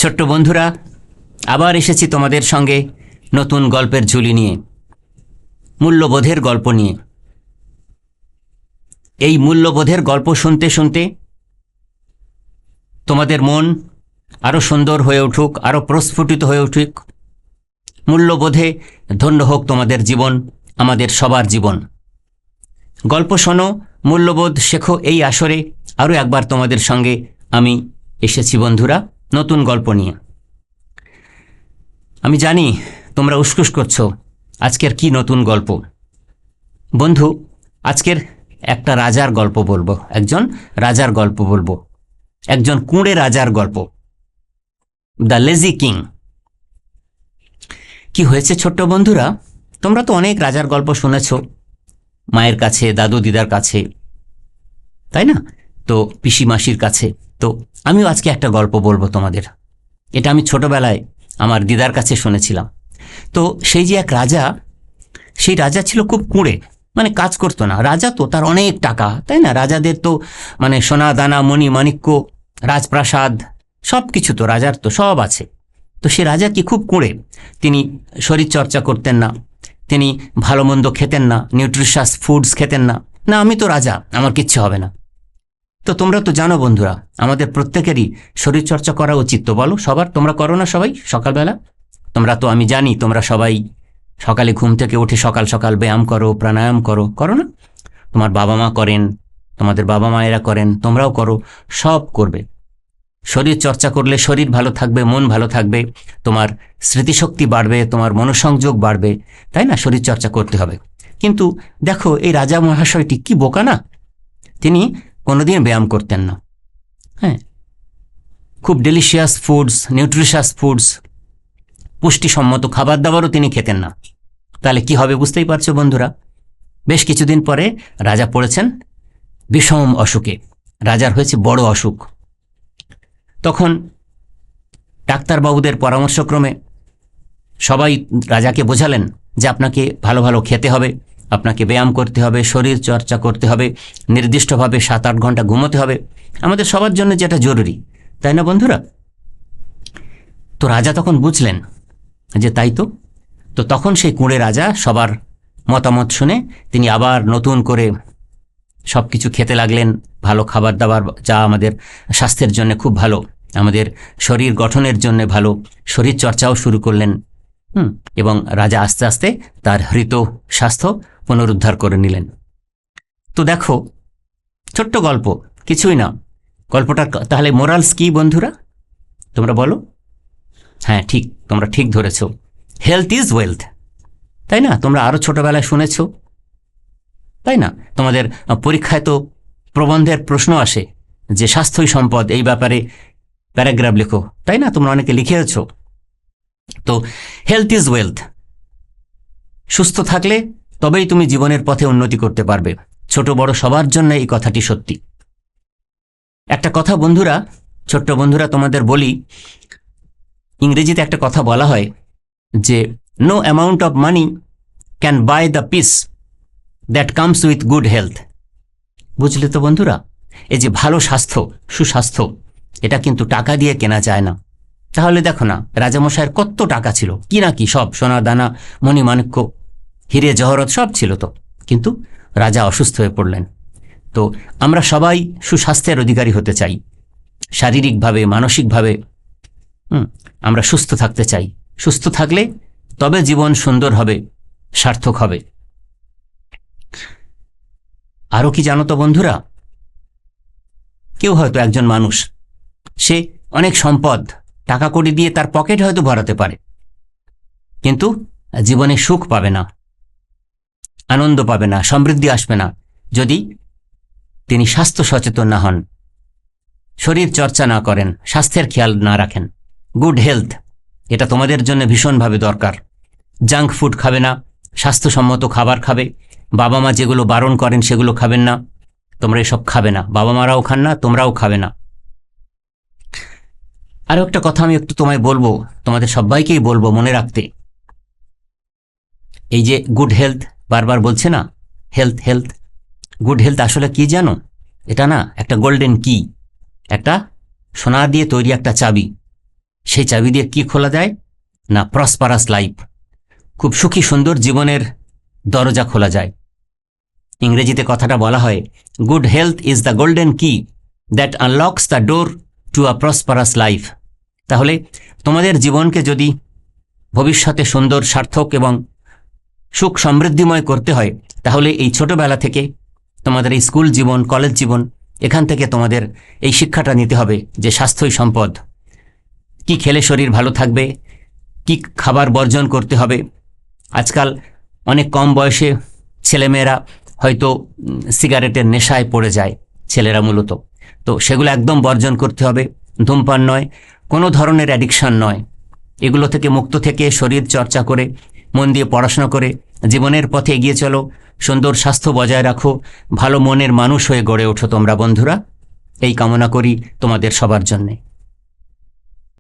ছোট্ট বন্ধুরা, আবার এসেছি তোমাদের সঙ্গে নতুন গল্পের ঝুলি নিয়ে, মূল্যবোধের গল্প নিয়ে। এই মূল্যবোধের গল্প শুনতে শুনতে তোমাদের মন আরও সুন্দর হয়ে উঠুক, আরও প্রস্ফুটিত হয়ে উঠুক। মূল্যবোধে ধন্য হোক তোমাদের জীবন, আমাদের সবার জীবন। গল্প শোনো, মূল্যবোধ শেখো, এই আসরে আরও একবার তোমাদের সঙ্গে আমি এসেছি বন্ধুরা, নতুন গল্প নিয়ে। আমি জানি তোমরা উসকুস করছো আজকের কি নতুন গল্প। বন্ধু, আজকের একটা রাজার গল্প বলবো, একজন রাজার গল্প বলবো, একজন কুঁড়ে রাজার গল্প, দ্য লেজি কিং। কি হয়েছে ছোট্ট বন্ধুরা, তোমরা তো অনেক রাজার গল্প শুনেছ মায়ের কাছে, দাদু দিদার কাছে, তাই না? তো পিসি মাসির কাছে। তো আমিও আজকে একটা গল্প বলবো তোমাদের। এটা আমি ছোটবেলায় আমার দিদার কাছে শুনেছিলাম। তো সেই যে এক রাজা, সেই রাজা ছিল খুব কুঁড়ে, মানে কাজ করতো না। রাজা তো, তার অনেক টাকা, তাই না? রাজাদের তো মানে সোনা দানা মণি মাণিক্য, রাজপ্রাসাদ, সব কিছু তো রাজার তো সব আছে। তো সে রাজা কি খুব কুঁড়ে। তিনি শরীর চর্চা করতেন না, তিনি ভালো মন্দ খেতেন না, নিউট্রিশাস ফুডস খেতেন না। না, আমি তো রাজা, আমার কিচ্ছু হবে না। তো তোমরা তো জানো বন্ধুরা, আমাদের প্রত্যেকেরই শরীরচর্চা করা উচিত, তো বলো সবার? তোমরা করো না সবাই সকালবেলা? তোমরা তো, আমি জানি তোমরা সবাই সকালে ঘুম থেকে উঠে সকাল সকাল ব্যায়াম করো, প্রাণায়াম করো, করো না? তোমার বাবা মা করেন, তোমাদের বাবা মায়েরা করেন, তোমরাও করো, সব করবে। শরীর চর্চা করলে শরীর ভালো থাকবে, মন ভালো থাকবে, তোমার স্মৃতিশক্তি বাড়বে, তোমার মনোসংযোগ বাড়বে, তাই না? শরীর চর্চা করতে হবে। কিন্তু দেখো, এই রাজা মহাশয়টি কি বোকা না! তিনি কোনোদিন ব্যায়াম করতেন না। হ্যাঁ, খুব ডেলিশিয়াস ফুডস, নিউট্রিশাস ফুডস, পুষ্টিসম্মত খাবার দাবারও তিনি খেতেন না। তাহলে কি হবে বুঝতেই পারছো বন্ধুরা। বেশ কিছুদিন পরে রাজা পড়েছেন বিষম অসুখে। রাজার হয়েছে বড় অসুখ। তখন ডাক্তারবাবুদের পরামর্শক্রমে সবাই রাজাকে বোঝালেন যে আপনাকে ভালো ভালো খেতে হবে, আপনাকে ব্যায়াম করতে হবে, শরীর চর্চা করতে হবে, নির্দিষ্টভাবে 7-8 ঘন্টা ঘুমোতে হবে, আমাদের সবার জন্য যেটা জরুরি, তাই না বন্ধুরা? তো রাজা তখন বুঝলেন যে তাই তো। তো তখন সেই কুঁড়ে রাজা সবার মতামত শুনে তিনি আবার নতুন করে সব কিছু খেতে লাগলেন, ভালো খাবার দাবার, যা আমাদের স্বাস্থ্যের জন্য খুব ভালো, আমাদের শরীর গঠনের জন্য ভালো, শরীর চর্চাও শুরু করলেন। এবং রাজা আস্তে আস্তে তার হৃত স্বাস্থ্য পুনরুদ্ধার করে নিলেন। তো দেখো, ছোট্ট গল্প, কিছুই না। গল্পটা তাহলে মোরালস কি বন্ধুরা, তোমরা বলো? হ্যাঁ, ঠিক, তোমরা ঠিক ধরেছ, হেলথ ইজ ওয়েলথ, তাই না? তোমরা আরও ছোটবেলায় শুনেছ, তাই না? তোমাদের পরীক্ষায় তো প্রবন্ধের প্রশ্ন আসে যে স্বাস্থ্যই সম্পদ, এই ব্যাপারে প্যারাগ্রাফ লেখো, তাই না? তোমরা অনেকে লিখেছ। তো হেলথ ইজ ওয়েলথ, সুস্থ থাকলে তবেই তুমি জীবনের পথে উন্নতি করতে পারবে। ছোট বড় সবার জন্য এই কথাটি সত্যি। একটা কথা বন্ধুরা, ছোট্ট বন্ধুরা, তোমাদের বলি, ইংরেজিতে একটা কথা বলা হয় যে no amount of money can buy the peace that comes with good health. বুঝলে তো বন্ধুরা? এই যে ভালো স্বাস্থ্য, সুস্বাস্থ্য, এটা কিন্তু টাকা দিয়ে কেনা যায় না। তাহলে দেখো না, রাজামশাইয়ের কত টাকা ছিল, কি না কি, সব সোনা দানা মণিমাণিক্য হিরে জহরত সব ছিল তো, কিন্তু রাজা অসুস্থ হয়ে পড়লেন। তো আমরা সবাই সুস্বাস্থ্যের অধিকারী হতে চাই, শারীরিকভাবে মানসিকভাবে আমরা সুস্থ থাকতে চাই। সুস্থ থাকলে তবে জীবন সুন্দর হবে, সার্থক হবে। আরও কি জানো তো বন্ধুরা, কেউ হয়তো একজন মানুষ, সে অনেক সম্পদ, টাকা কড়ি দিয়ে তার পকেট হয়তো ভরাতে পারে, কিন্তু জীবনে সুখ পাবে না, আনন্দ পাবে না, সমৃদ্ধি আসবে না, যদি তিনি স্বাস্থ্য সচেতন না হন, শরীর চর্চা না করেন, স্বাস্থ্যের খেয়াল না রাখেন। গুড হেলথ, এটা তোমাদের জন্য ভীষণভাবে দরকার। জাঙ্ক ফুড খাবে না, স্বাস্থ্যসম্মত খাবার খাবে। বাবা মা যেগুলো বারণ করেন সেগুলো খাবেন না, তোমরা এসব খাবে না, বাবা মারাও খান না, তোমরাও খাবে না। আরও একটা কথা আমি একটু তোমায় বলবো, তোমাদের সবাইকেই বলবো মনে রাখতে। এই যে গুড হেলথ বারবার বলছে না, হেলথ হেলথ, গুড হেলথ আসলে কি জানো? এটা না একটা গোল্ডেন কি, একটা সোনা দিয়ে তৈরি একটা চাবি। সেই চাবি দিয়ে কি খোলা যায় না প্রসপারাস লাইফ, খুব সুখী সুন্দর জীবনের দরজা খোলা যায়। ইংরেজিতে কথাটা বলা হয়, good health is the golden key that unlocks the door to a prosperous life. তাহলে তোমাদের জীবনকে যদি ভবিষ্যতে সুন্দর, সার্থক এবং সুখ সমৃদ্ধিময় করতে হয়, তাহলে এই ছোটবেলা থেকে তোমাদের এই স্কুল জীবন, কলেজ জীবন, এখান থেকে তোমাদের এই শিক্ষাটা নিতে হবে যে স্বাস্থ্যই সম্পদ। কি খেলে শরীর ভালো থাকবে, কি খাবার বর্জন করতে হবে। আজকাল অনেক কম বয়সে ছেলেমেয়েরা হয়তো সিগারেটের নেশায় পড়ে যায়, ছেলেরা মূলত। তো সেগুলো একদম বর্জন করতে হবে। ধূমপান নয়, কোনো ধরনের অ্যাডিকশান নয়। এগুলো থেকে মুক্ত থেকে শরীর চর্চা করে, মন দিয়ে পড়াশোনা করে জীবনের পথে এগিয়ে চলো। সুন্দর স্বাস্থ্য বজায় রাখো, ভালো মনের মানুষ হয়ে গড়ে ওঠো তোমরা বন্ধুরা। এই কামনা করি তোমাদের সবার জন্যে।